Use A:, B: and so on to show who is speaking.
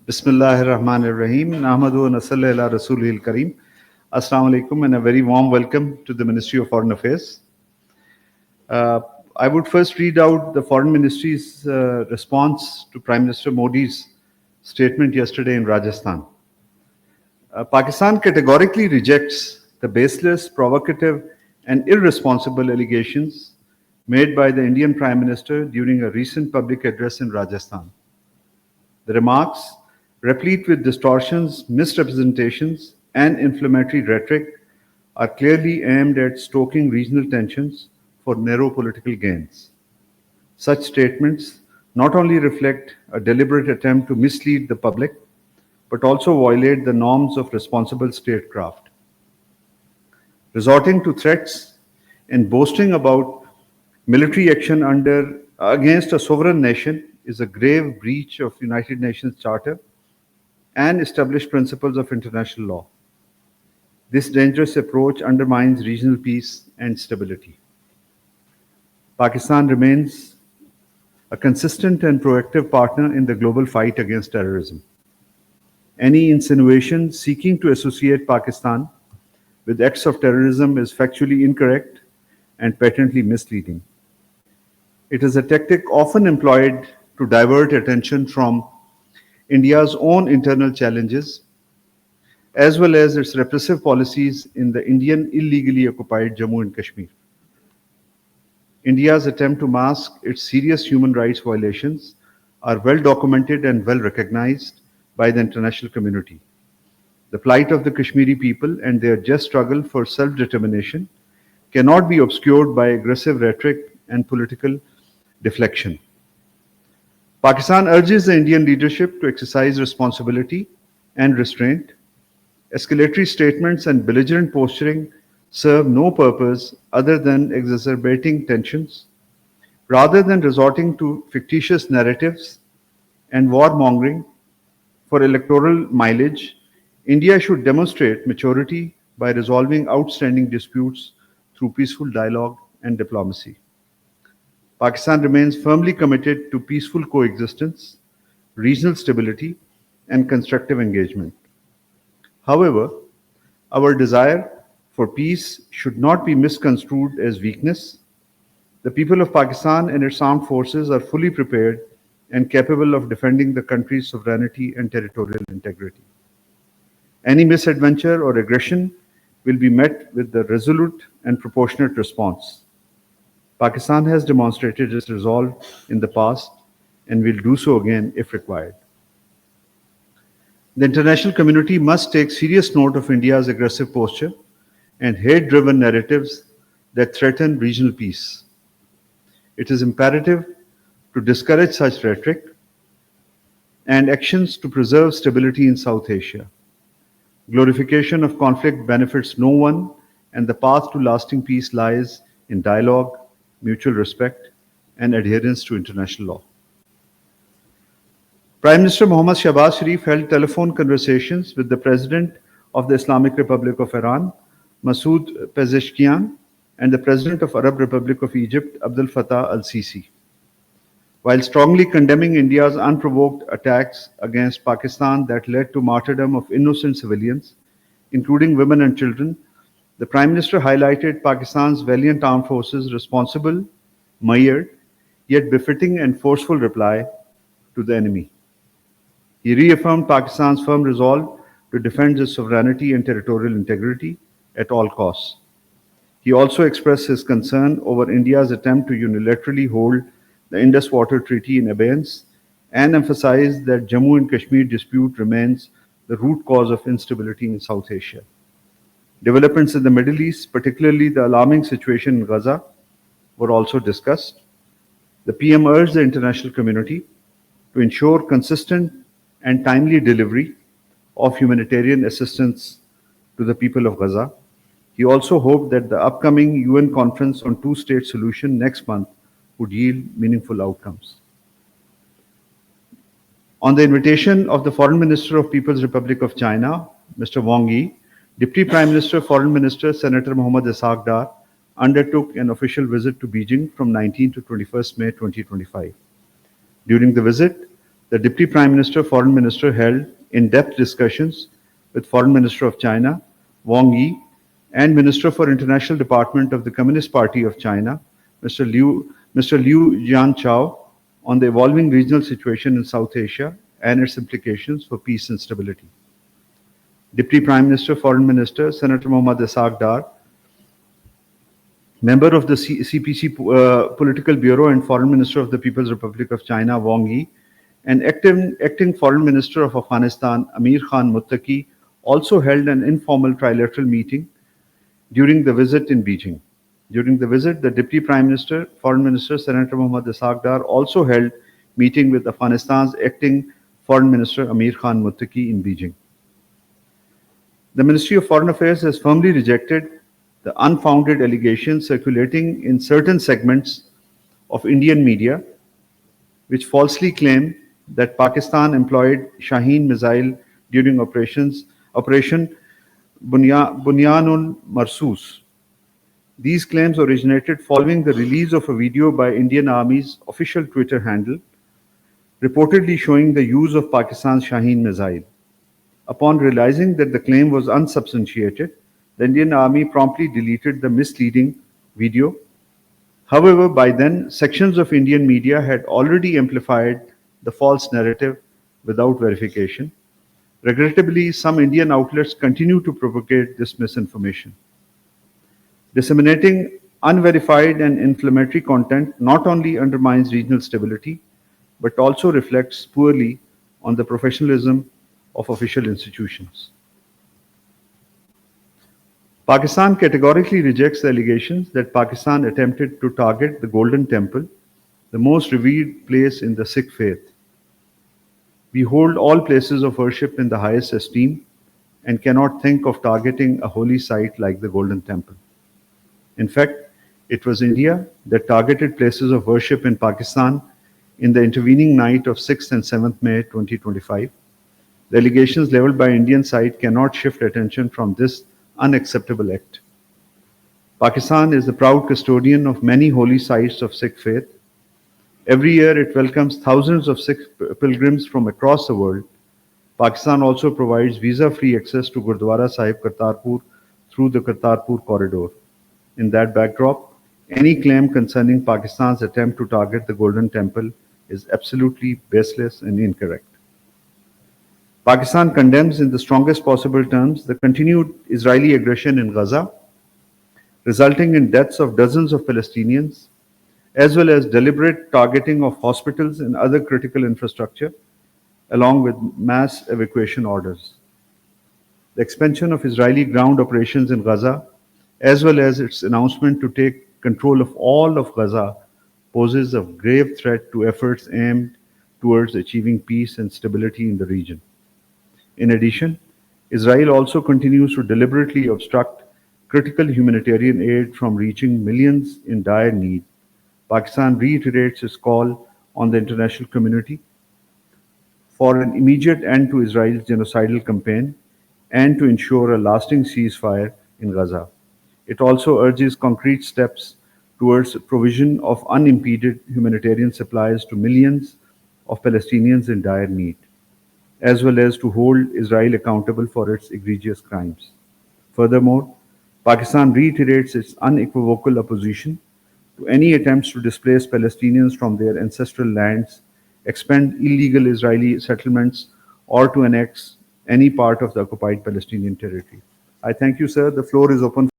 A: Bismillahirrahmanirrahim. Nahmadu wa nasalli ala Rasulihil Kareem. Assalamu alaikum and a very warm welcome to the Ministry of Foreign Affairs. I would first read out the Foreign Ministry's response to Prime Minister Modi's statement yesterday in Rajasthan. Pakistan categorically rejects the baseless, provocative, and irresponsible allegations made by the Indian Prime Minister during a recent public address in Rajasthan. The remarks, replete with distortions, misrepresentations, and inflammatory rhetoric, are clearly aimed at stoking regional tensions for narrow political gains. Such statements not only reflect a deliberate attempt to mislead the public, but also violate the norms of responsible statecraft. Resorting to threats and boasting about military action against a sovereign nation is a grave breach of United Nations Charter and established principles of international law. This dangerous approach undermines regional peace and stability. Pakistan remains a consistent and proactive partner in the global fight against terrorism. Any insinuation seeking to associate Pakistan with acts of terrorism is factually incorrect and patently misleading. It is a tactic often employed to divert attention from India's own internal challenges, as well as its repressive policies in the Indian illegally occupied Jammu and Kashmir. India's attempt to mask its serious human rights violations are well documented and well recognized by the international community. The plight of the Kashmiri people and their just struggle for self-determination cannot be obscured by aggressive rhetoric and political deflection. Pakistan urges the Indian leadership to exercise responsibility and restraint. Escalatory statements and belligerent posturing serve no purpose other than exacerbating tensions. Rather than resorting to fictitious narratives and warmongering for electoral mileage, India should demonstrate maturity by resolving outstanding disputes through peaceful dialogue and diplomacy. Pakistan remains firmly committed to peaceful coexistence, regional stability, and constructive engagement. However, our desire for peace should not be misconstrued as weakness. The people of Pakistan and its armed forces are fully prepared and capable of defending the country's sovereignty and territorial integrity. Any misadventure or aggression will be met with a resolute and proportionate response. Pakistan has demonstrated its resolve in the past and will do so again if required. The international community must take serious note of India's aggressive posture and hate-driven narratives that threaten regional peace. It is imperative to discourage such rhetoric and actions to preserve stability in South Asia. Glorification of conflict benefits no one, and the path to lasting peace lies in dialogue, mutual respect, and adherence to international law. Prime Minister Mohammad Shahbaz Sharif held telephone conversations with the President of the Islamic Republic of Iran, Masoud Pezeshkian, and the President of Arab Republic of Egypt, Abdel Fattah al-Sisi. While strongly condemning India's unprovoked attacks against Pakistan that led to martyrdom of innocent civilians, including women and children, the Prime Minister highlighted Pakistan's valiant armed forces' responsible, mired, yet befitting and forceful reply to the enemy. He reaffirmed Pakistan's firm resolve to defend its sovereignty and territorial integrity at all costs. He also expressed his concern over India's attempt to unilaterally hold the Indus Water Treaty in abeyance and emphasized that Jammu and Kashmir dispute remains the root cause of instability in South Asia. Developments in the Middle East, particularly the alarming situation in Gaza, were also discussed. The PM urged the international community to ensure consistent and timely delivery of humanitarian assistance to the people of Gaza. He also hoped that the upcoming UN conference on two-state solution next month would yield meaningful outcomes. On the invitation of the Foreign Minister of People's Republic of China, Mr. Wang Yi, Deputy Prime Minister, Foreign Minister, Senator Mohammad Ishaq Dar undertook an official visit to Beijing from 19 to 21st May 2025. During the visit, The Deputy Prime Minister, Foreign Minister held in-depth discussions with Foreign Minister of China, Wang Yi, and Minister for International Department of the Communist Party of China, Mr. Liu Jianchao, on the evolving regional situation in South Asia and its implications for peace and stability. Deputy Prime Minister, Foreign Minister, Senator Mohammad Ishaq Dar, member of the CPC Political Bureau and Foreign Minister of the People's Republic of China, Wang Yi, and acting Foreign Minister of Afghanistan, Amir Khan Muttaqi, also held an informal trilateral meeting during the visit in Beijing. During the visit, the Deputy Prime Minister, Foreign Minister, Senator Mohammad Ishaq Dar also held meeting with Afghanistan's acting Foreign Minister, Amir Khan Muttaqi, in Beijing. The Ministry of Foreign Affairs has firmly rejected the unfounded allegations circulating in certain segments of Indian media, which falsely claim that Pakistan employed Shaheen missile during Operation Bunyanul Marsus. These claims originated following the release of a video by Indian Army's official Twitter handle, reportedly showing the use of Pakistan's Shaheen missile. Upon realizing that the claim was unsubstantiated, the Indian Army promptly deleted the misleading video. However, by then, sections of Indian media had already amplified the false narrative without verification. Regrettably, some Indian outlets continue to propagate this misinformation. Disseminating unverified and inflammatory content not only undermines regional stability, but also reflects poorly on the professionalism of official institutions. Pakistan categorically rejects the allegations that Pakistan attempted to target the Golden Temple, the most revered place in the Sikh faith. We hold all places of worship in the highest esteem and cannot think of targeting a holy site like the Golden Temple. In fact, it was India that targeted places of worship in Pakistan in the intervening night of 6th and 7th May 2025. The allegations leveled by Indian side cannot shift attention from this unacceptable act. Pakistan is the proud custodian of many holy sites of Sikh faith. Every year it welcomes thousands of Sikh pilgrims from across the world. Pakistan also provides visa-free access to Gurdwara Sahib Kartarpur through the Kartarpur corridor. In that backdrop, any claim concerning Pakistan's attempt to target the Golden Temple is absolutely baseless and incorrect. Pakistan condemns in the strongest possible terms the continued Israeli aggression in Gaza, resulting in deaths of dozens of Palestinians, as well as deliberate targeting of hospitals and other critical infrastructure, along with mass evacuation orders. The expansion of Israeli ground operations in Gaza, as well as its announcement to take control of all of Gaza, poses a grave threat to efforts aimed towards achieving peace and stability in the region. In addition, Israel also continues to deliberately obstruct critical humanitarian aid from reaching millions in dire need. Pakistan reiterates its call on the international community for an immediate end to Israel's genocidal campaign and to ensure a lasting ceasefire in Gaza. It also urges concrete steps towards provision of unimpeded humanitarian supplies to millions of Palestinians in dire need, as well as to hold Israel accountable for its egregious crimes. Furthermore, Pakistan reiterates its unequivocal opposition to any attempts to displace Palestinians from their ancestral lands, expand illegal Israeli settlements, or to annex any part of the occupied Palestinian territory. I thank you, sir. The floor is open